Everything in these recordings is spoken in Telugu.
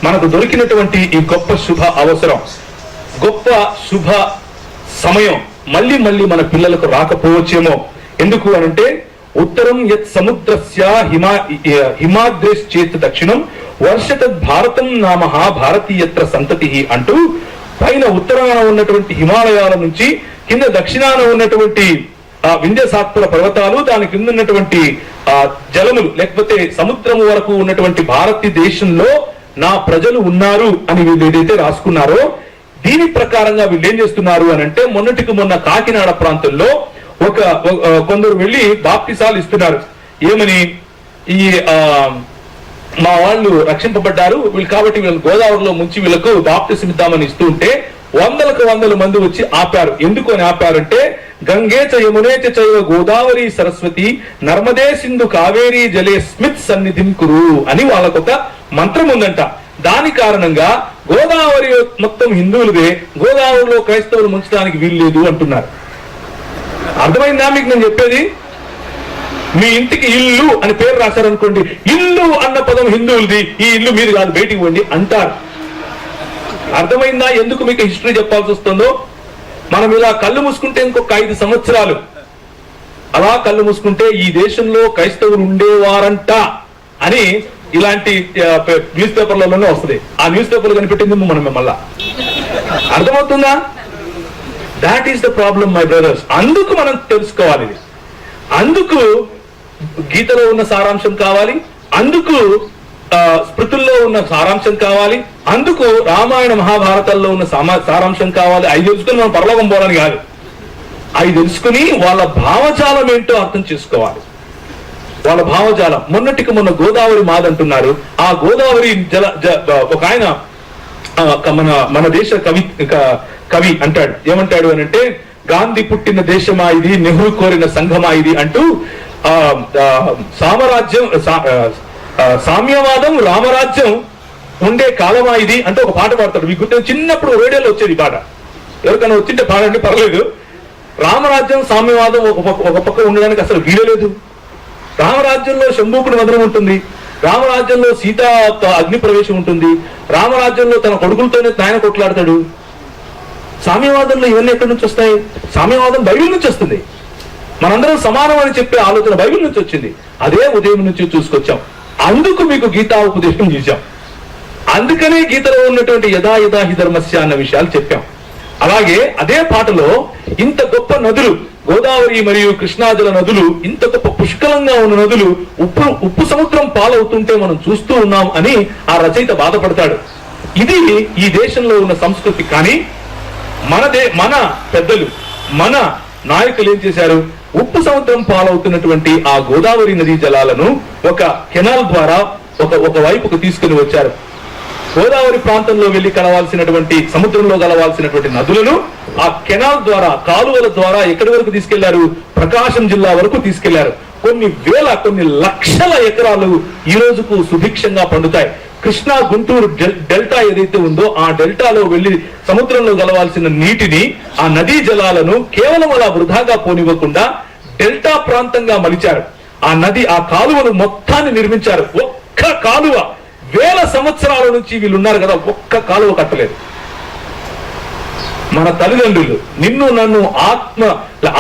మనకు దొరికినటువంటి ఈ గొప్ప శుభ అవసరం, గొప్ప శుభ సమయం మళ్ళీ మళ్ళీ మన పిల్లలకు రాకపోవచ్చేమో. ఎందుకు అనంటే ఉత్తరం యత్ సముద్రస్య హిమాద్రేశ్చేత్ దక్షిణం వర్షతద్ భారతం నామః భారతీయత్ర సంతతి అంటూ పైన ఉత్తరాన ఉన్నటువంటి హిమాలయాల నుంచి కింద దక్షిణాన ఉన్నటువంటి వింధ్యసాత్పుర పర్వతాలు, దాని కింద ఉన్నటువంటి జలములు లేకపోతే సముద్రము వరకు ఉన్నటువంటి భారతదేశంలో నా ప్రజలు ఉన్నారు అని వీళ్ళు ఏదైతే రాసుకున్నారో దీని ప్రకారంగా వీళ్ళు ఏం చేస్తున్నారు అని అంటే మొన్నటికి మొన్న కాకినాడ ప్రాంతంలో కొందరు వెళ్ళి బాప్తిసాలు ఇస్తున్నారు. ఏమని, ఈ మా వాళ్ళు రక్షింపబడ్డారు వీళ్ళు కాబట్టి వీళ్ళని గోదావరిలో ముంచి వీళ్ళకు బాప్తిసం ఇద్దామని ఇస్తూ ఉంటే వందల మంది వచ్చి ఆపారు. ఎందుకు అని ఆపారంటే గంగే చ యమునే చైవ గోదావరి సరస్వతి నర్మదే సింధు కావేరీ జలే స్మిత్ సన్నిధిం కురు అని వాళ్ళకొక మంత్రం ఉందంట. దాని కారణంగా గోదావరి మొత్తం హిందువులదే, గోదావరిలో క్రైస్తవులు ముంచడానికి వీల్లేదు అంటున్నారు. అర్థమైందా మీకు నేను చెప్పేది? మీ ఇంటికి ఇల్లు అని పేరు రాశారనుకోండి, ఇల్లు అన్న పదం హిందువులది, ఈ ఇల్లు మీరు కాదు బయటికి పోండి అంటారు. అర్థమైందా ఎందుకు మీకు హిస్టరీ చెప్పాల్సి వస్తుందో? మనం ఇలా కళ్ళు మూసుకుంటే ఇంకొక 5 సంవత్సరాలు అలా కళ్ళు మూసుకుంటే ఈ దేశంలో క్రైస్తవులు ఉండేవారంట అని ఇలాంటి న్యూస్ పేపర్లలోనే వస్తుంది. ఆ న్యూస్ పేపర్లు కనిపెట్టింది మనం మళ్ళా. అర్థమవుతుందా? That is the problem my brothers. అందుకు మనం తెలుసుకోవాలి. అందుకు గీతలో ఉన్న సారాంశం కావాలి, అందుకు స్మృతుల్లో ఉన్న సారాంశం కావాలి, అందుకు రామాయణ మహాభారతాల్లో ఉన్న సారాంశం కావాలి. అవి తెలుసుకుని మనం పరలోకం పోవాలని కాదు, అవి తెలుసుకుని వాళ్ళ భావజాలం ఏంటో అర్థం చేసుకోవాలి. వాళ్ళ భావజాలం. మొన్నటికి మొన్న గోదావరి మాదంటున్నారు. ఆ గోదావరి ఒక ఆయన మన దేశ కవి అంటాడు. ఏమంటాడు అని అంటే, గాంధీ పుట్టిన దేశమా ఇది, నెహ్రూ కోరిన సంఘమా ఇది అంటూ సామ్యవాదం రామరాజ్యం ఉండే కాలమా ఇది అంటే ఒక పాట పాడతాడు. మీకు గుర్తు, చిన్నప్పుడు రేడియోలో వచ్చేది పాట. ఎవరికైనా వచ్చింటే పాడండి పర్లేదు. రామరాజ్యం సామ్యవాదం ఒక పక్క ఉండడానికి అసలు వీలలేదు. రామరాజ్యంలో శంభూకుడి మధురం ఉంటుంది, రామరాజ్యంలో సీతా అగ్ని ప్రవేశం ఉంటుంది, రామరాజ్యంలో తన కొడుకులతోనే నాయన కొట్లాడతాడు. సామ్యవాదంలో ఇవన్నీ ఎక్కడి నుంచి వస్తాయి? సామ్యవాదం బైబిల్ నుంచి వస్తుంది. మనందరం సమానం అని చెప్పే ఆలోచన బైబిల్ నుంచి వచ్చింది. అదే ఉదయం నుంచి చూసుకొచ్చాం. అందుకు మీకు గీతా ఉపదేశం చేశాం. అందుకనే గీతలో ఉన్నటువంటి యథా యథా హి ధర్మస్య అన్న విషయాలు చెప్పాం. అలాగే అదే పాటలో ఇంత గొప్ప నదులు, గోదావరి మరియు కృష్ణాజల నదులు, ఇంత గొప్ప పుష్కలంగా ఉన్న నదులు ఉప్పు సముద్రం పాలవుతుంటే మనం చూస్తూ ఉన్నాం అని ఆ రచయిత బాధపడతాడు. ఇది ఈ దేశంలో ఉన్న సంస్కృతి. కానీ మన పెద్దలు, మన నాయకులు ఏం చేశారు? ఉప్పు సముద్రం పాలవుతున్నటువంటి ఆ గోదావరి నదీ జలాలను ఒక కెనాల్ ద్వారా ఒక వైపుకు తీసుకుని వచ్చారు. గోదావరి ప్రాంతంలో వెళ్లి కలవాల్సినటువంటి, సముద్రంలో కలవాల్సినటువంటి నదులను ఆ కెనాల్ ద్వారా, కాలువల ద్వారా ఎక్కడి వరకు తీసుకెళ్లారు? ప్రకాశం జిల్లా వరకు తీసుకెళ్లారు. కొన్ని లక్షల ఎకరాలు ఈ రోజుకు సుభిక్షంగా పండుతాయి. కృష్ణా గుంటూరు డెల్టా ఏదైతే ఉందో ఆ డెల్టాలో వెళ్లి సముద్రంలో కలవాల్సిన నీటిని, ఆ నదీ జలాలను కేవలం అలా వృధాగా పోనివ్వకుండా డెల్టా ప్రాంతంగా మలిచారు. ఆ కాలువను మొత్తాన్ని నిర్మించారు. ఒక్క కాలువ, వేల సంవత్సరాల నుంచి వీళ్ళు ఉన్నారు కదా, ఒక్క కాలువ కట్టలేదు. మన తల్లిదండ్రులు, నిన్ను నన్ను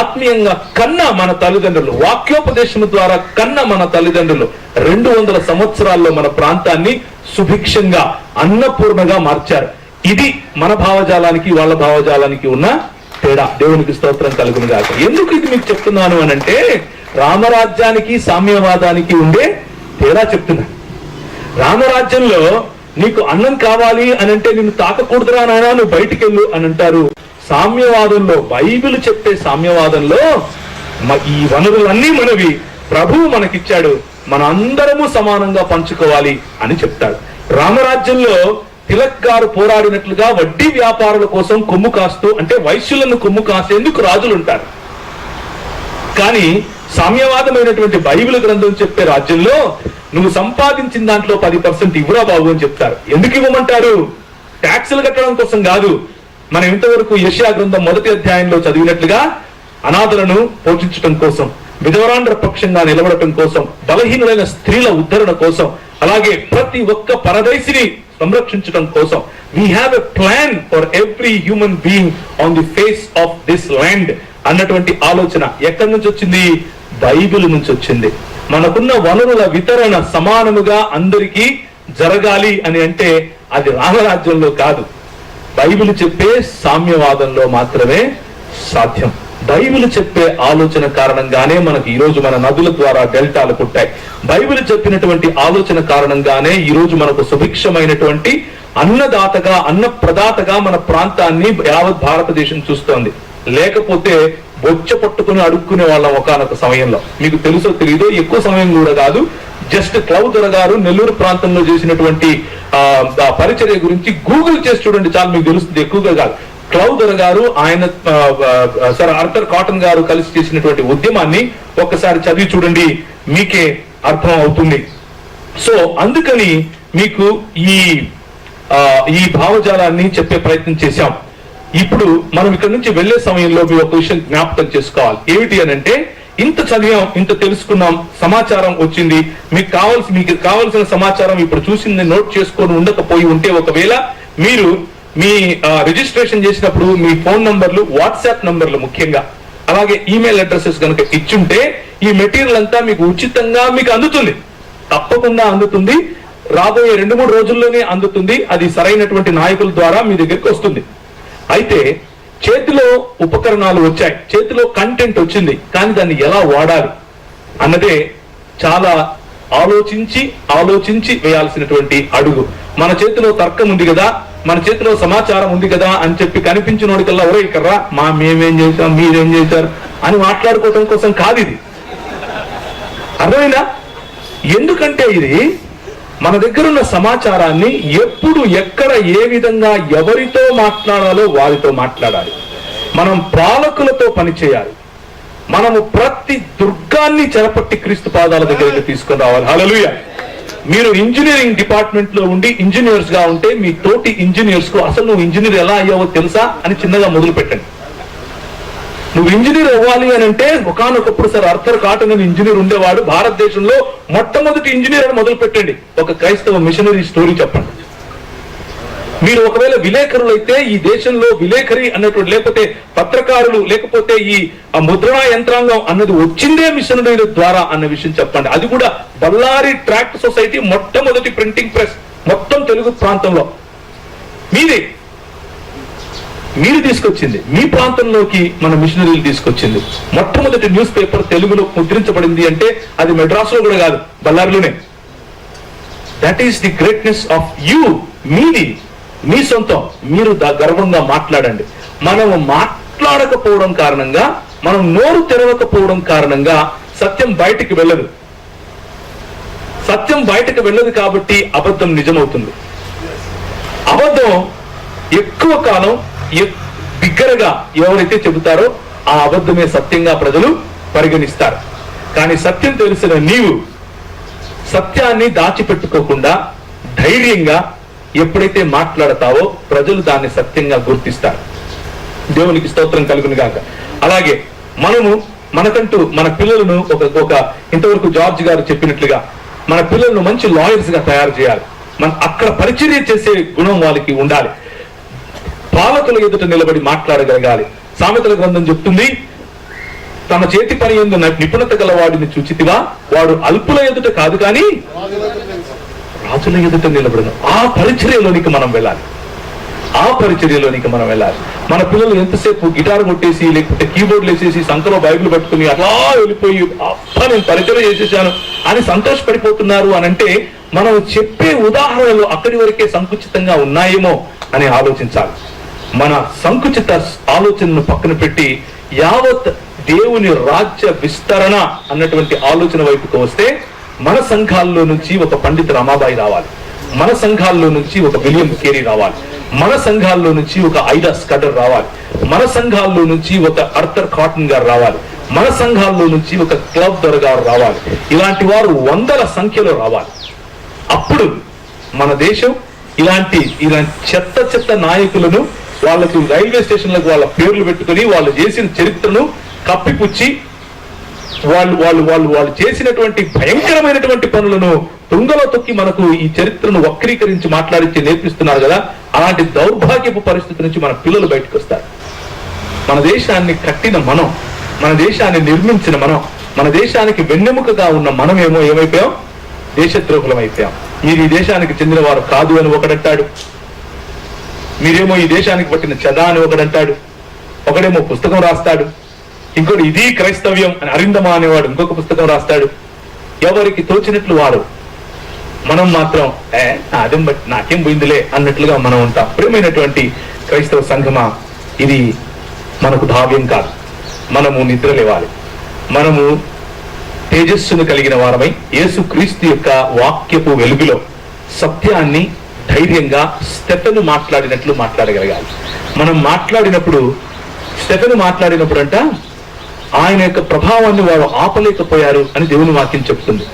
ఆత్మీయంగా కన్న మన తల్లిదండ్రులు, వాక్యోపదేశం ద్వారా కన్న మన తల్లిదండ్రులు 200 సంవత్సరాల్లో మన ప్రాంతాన్ని సుభిక్షంగా, అన్నపూర్ణగా మార్చారు. ఇది మన భావజాలానికి వాళ్ళ భావజాలానికి ఉన్న తేడా. దేవునికి స్తోత్రం కలుగును గాక. ఎందుకు ఇది మీకు చెప్తున్నాను అని అంటే, రామరాజ్యానికి సామ్యవాదానికి ఉండే తేడా చెప్తున్నా. రామరాజ్యంలో నీకు అన్నం కావాలి అని అంటే నిన్ను తాకకూడదురా నాయనా, నువ్వు బయటికి వెళ్ళు అని అంటారు. సామ్యవాదంలో, బైబిల్ చెప్పే సామ్యవాదంలో ఈ వనరులన్నీ మనవి, ప్రభువు మనకిచ్చాడు, మన అందరము సమానంగా పంచుకోవాలి అని చెప్తాడు. రామరాజ్యంలో తిలక్ గారు పోరాడినట్లుగా వడ్డీ వ్యాపారుల కోసం కొమ్ము కాస్తూ, అంటే వైశ్యులను కొమ్ము కాసేందుకు రాజులు ఉంటారు. కానీ సామ్యవాదమైనటువంటి బైబిల్ గ్రంథం చెప్పే రాజ్యంలో నువ్వు సంపాదించిన దాంట్లో 10% ఇవ్వరా బాబు అని చెప్తారు. ఎందుకు ఇవ్వమంటారు? ట్యాక్సులు కట్టడం కోసం కాదు. మనం ఇంతవరకు యెషయా గ్రంథం 1వ అధ్యాయంలో చదివినట్లుగా అనాథలను పోషించడం కోసం, విధవరాండ్ర పక్షంగా నిలబడటం కోసం, బలహీనులైన స్త్రీల ఉద్ధరణ కోసం, అలాగే ప్రతి ఒక్క పరదేశిని సంరక్షించడం కోసం we have a plan for every human being on the face of this land అన్నటువంటి ఆలోచన ఎక్కడి నుంచి వచ్చింది? బైబిల్ నుంచి వచ్చింది. మనకున్న వనరుల వితరణ సమానముగా అందరికీ జరగాలి అని అంటే అది రామరాజ్యంలో కాదు, బైబిల్ చెప్పే సామ్యవాదంలో మాత్రమే సాధ్యం. బైబిల్ చెప్పే ఆలోచన కారణంగానే మనకు ఈ రోజు మన నదుల ద్వారా డెల్టాలు పుట్టాయి. బైబిల్ చెప్పినటువంటి ఆలోచన కారణంగానే ఈ రోజు మనకు సుభిక్షమైనటువంటి అన్నదాతగా, అన్న ప్రదాతగా మన ప్రాంతాన్ని యావత్ భారతదేశం చూస్తోంది. లేకపోతే బొచ్చ పట్టుకుని అడుక్కునే వాళ్ళం ఒకనొక సమయంలో. మీకు తెలుసో తెలియదో, ఎక్కువ సమయం కూడా కాదు, జస్ట్ క్లౌదర గారు నెల్లూరు ప్రాంతంలో చేసినటువంటి పరిచర్య గురించి గూగుల్ చేసి చూడండి చాలు, మీకు తెలుస్తుంది. ఎక్కువగా కాదు, క్లౌదర గారు ఆయన సర్ ఆర్థర్ కాటన్ గారు కలిసి చేసినటువంటి ఉద్యమాన్ని ఒక్కసారి చదివి చూడండి, మీకే అర్థం అవుతుంది. సో అందుకని మీకు ఈ భావజాలాన్ని చెప్పే ప్రయత్నం చేశాం. ఇప్పుడు మనం ఇక్కడ నుంచి వెళ్లే సమయంలో మీరు ఒక విషయం జ్ఞాపకం చేసుకోవాలి. ఏమిటి అని అంటే, ఇంత చదివాం, ఇంత తెలుసుకున్నాం, సమాచారం వచ్చింది, మీకు కావాల్సిన సమాచారం ఇప్పుడు చూసింది నోట్ చేసుకొని ఉండకపోయి ఉంటే, ఒకవేళ మీరు మీ రిజిస్ట్రేషన్ చేసినప్పుడు మీ ఫోన్ నంబర్లు, వాట్సాప్ నంబర్లు ముఖ్యంగా, అలాగే ఈమెయిల్ అడ్రసెస్ కనుక ఇచ్చుంటే ఈ మెటీరియల్ అంతా మీకు ఉచితంగా మీకు అందుతుంది, తప్పకుండా అందుతుంది. రాబోయే 2-3 రోజుల్లోనే అందుతుంది. అది సరైనటువంటి నాయకుల ద్వారా మీ దగ్గరికి వస్తుంది. అయితే చేతిలో ఉపకరణాలు వచ్చాయి, చేతిలో కంటెంట్ వచ్చింది, కానీ దాన్ని ఎలా వాడాలి అన్నదే చాలా ఆలోచించి వేయాల్సినటువంటి అడుగు. మన చేతిలో తర్కం ఉంది కదా, మన చేతిలో సమాచారం ఉంది కదా అని చెప్పి కనిపించినోడికల్లా ఒరే ఇక్కడ్రా, మేమేం చేశాం, మీరేం చేశారు అని మాట్లాడుకోవటం కోసం కాదు ఇది. అర్థమైందా? ఎందుకంటే ఇది మన దగ్గర ఉన్న సమాచారాన్ని ఎప్పుడు, ఎక్కడ, ఏ విధంగా, ఎవరితో మాట్లాడాలో వారితో మాట్లాడాలి. మనం పాలకులతో పనిచేయాలి. మనము ప్రతి దుర్గాన్ని చెరపట్టి క్రీస్తు పాదాల దగ్గరికి తీసుకొని రావాలి. హల్లెలూయా. మీరు ఇంజనీరింగ్ డిపార్ట్మెంట్ లో ఉండి ఇంజనీర్స్ గా ఉంటే, మీ తోటి ఇంజనీర్స్ కు అసలు నువ్వు ఇంజనీర్ ఎలా అయ్యావో తెలుసా అని చిన్నగా మొదలు పెట్టండి. నువ్వు ఇంజనీర్ అవ్వాలి అని అంటే, ఒకనొకప్పుడు సర్ ఆర్థర్ కాటన్ అని ఇంజనీర్ ఉండేవాడు, భారతదేశంలో మొట్టమొదటి ఇంజనీర్ అని మొదలు పెట్టండి. ఒక క్రైస్తవ మిషనరీ స్టోరీ చెప్పండి. మీరు ఒకవేళ విలేకరులు అయితే, ఈ దేశంలో విలేకరి అన్నటువంటి, లేకపోతే పత్రకారులు, లేకపోతే ఈ ముద్రణా యంత్రాంగం అన్నది వచ్చిందే మిషనరీల ద్వారా అన్న విషయం చెప్పండి. అది కూడా బళ్ళారి ట్రాక్ట్ సొసైటీ మొట్టమొదటి ప్రింటింగ్ ప్రెస్ మొత్తం తెలుగు ప్రాంతంలో మీరు తీసుకొచ్చింది, మీ ప్రాంతంలోకి మన మిషనరీలు తీసుకొచ్చింది. మొట్టమొదటి న్యూస్ పేపర్ తెలుగులో ముద్రించబడింది అంటే అది మెడ్రాస్ లో కూడా కాదు, బళ్ళారిలోనే. That is the greatness of you. మీది, మీ సొంతం, మీరు గర్వంగా మాట్లాడండి. మనము మాట్లాడకపోవడం కారణంగా, మనం నోరు తెరవకపోవడం కారణంగా సత్యం బయటికి వెళ్ళదు. సత్యం బయటకు వెళ్ళదు కాబట్టి అబద్ధం నిజమవుతుంది. అబద్ధం ఎక్కువ కాలం బిగ్గరగా ఎవరైతే చెబుతారో ఆ అబద్ధమే సత్యంగా ప్రజలు పరిగణిస్తారు. కానీ సత్యం తెలిసిన నీవు సత్యాన్ని దాచిపెట్టుకోకుండా ధైర్యంగా ఎప్పుడైతే మాట్లాడతావో ప్రజలు దాన్ని సత్యంగా గుర్తిస్తారు. దేవునికి స్తోత్రం కలుగును గాక. అలాగే మనకంటూ మన పిల్లలను ఒక ఇంతవరకు జార్జ్ గారు చెప్పినట్లుగా మన పిల్లలను మంచి లాయర్స్ గా తయారు చేయాలి. అక్కడ పరిచర్య చేసే గుణం వాళ్ళకి ఉండాలి. పాలకుల ఎదుట నిలబడి మాట్లాడగలగాలి. సామెతల గ్రంథం చెప్తుంది, తన చేతి పని యందు నిపుణత గల వాడిని చూచితివా, వాడు అల్పుల ఎదుట కాదు కానీ రాజుల ఎదుట నిలబడను. ఆ పరిచర్యలోనికి మనం వెళ్ళాలి. మన పిల్లలు ఎంతసేపు గిటార్ కొట్టేసి, లేకపోతే కీబోర్డ్లు వేసేసి, సంకలో బైబిల్ పట్టుకుని అట్లా వెళ్ళిపోయి అబ్బా నేను పరిచర్య చేసేసాను అని సంతోషపడిపోతున్నారు అని అంటే, మనం చెప్పే ఉదాహరణలు అక్కడి వరకే సంకుచితంగా ఉన్నాయేమో అని ఆలోచించాలి. మన సంకుచిత ఆలోచనను పక్కన పెట్టి యావత్ దేవుని రాజ్య విస్తరణ అన్నటువంటి ఆలోచన వైపుకు వస్తే, మన సంఘాల్లో నుంచి ఒక పండిత రమాబాయి రావాలి, మన సంఘాల్లో నుంచి ఒక విలియం కేరీ రావాలి, మన సంఘాల్లో నుంచి ఒక ఐడా స్కడర్ రావాలి, మన సంఘాల్లో నుంచి ఒక ఆర్థర్ కాటన్ గారు రావాలి, మన సంఘాల్లో నుంచి ఒక క్లౌదర్ గారు రావాలి. ఇలాంటి వారు 100ల సంఖ్యలో రావాలి. అప్పుడు మన దేశం ఇలాంటి చెత్త నాయకులను, వాళ్ళకు రైల్వే స్టేషన్లకు వాళ్ళ పేర్లు పెట్టుకుని వాళ్ళు చేసిన చరిత్రను కప్పిపుచ్చి వాళ్ళు చేసినటువంటి భయంకరమైనటువంటి పనులను తుంగలో తొక్కి మనకు ఈ చరిత్రను వక్రీకరించి మాట్లాడించి నేర్పిస్తున్నారు కదా. అలాంటి దౌర్భాగ్యపు పరిస్థితి నుంచి మన పిల్లలు బయటకు వస్తారు. మన దేశాన్ని కట్టిన మనం, మన దేశాన్ని నిర్మించిన మనం, మన దేశానికి వెన్నెముకగా ఉన్న మనమేమో ఏమైపోయాం? దేశద్రోహులం అయిపోయాం. మీరు ఈ దేశానికి చెందిన వారు కాదు అని ఒకడంటాడు, మీరేమో ఈ దేశానికి పట్టిన చెద అని ఒకడంటాడు, ఒకడేమో పుస్తకం రాస్తాడు, ఇంకోటి ఇది క్రైస్తవ్యం అని అరిందమా అనేవాడు ఇంకొక పుస్తకం రాస్తాడు. ఎవరికి తోచినట్లు వారు. మనం మాత్రం అదేం బట్టి నాకేం పోయిందిలే అన్నట్లుగా మనం ఉంటాం. ప్రియమైనటువంటి క్రైస్తవ సంఘమా, ఇది మనకు భావ్యం కాదు. మనము నిద్ర లేవాలి. మనము తేజస్సును కలిగిన వారమై యేసు క్రీస్తు యొక్క వాక్యపు వెలుగులో సత్యాన్ని ధైర్యంగా స్టెఫెను మాట్లాడినట్లు మాట్లాడగలగాలి. మనం మాట్లాడినప్పుడు, స్టెఫెను మాట్లాడినప్పుడు అంట ఆయన యొక్క ప్రభావాన్ని వారు ఆపలేకపోయారు అని దేవుని వాక్యం చెబుతుంది.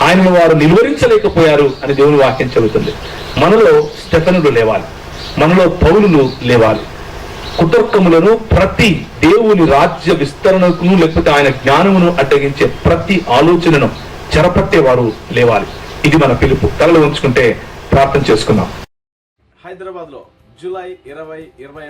ఆయనను వారు నిలువరించలేకపోయారు అని దేవుని వాక్యం చెబుతుంది. మనలో స్టెఫెనులు లేవాలి, మనలో పౌలులు లేవాలి. కుతర్కములను, ప్రతి దేవుని రాజ్య విస్తరణకు లేకపోతే ఆయన జ్ఞానమును అడ్డగించే ప్రతి ఆలోచనను చెరపట్టేవారు లేవాలి. ఇది మన పిలుపు. తలలో ఉంచుకుంటే ప్రార్థన చేసుకుందాం. హైదరాబాద్ లో జూలై 20, 21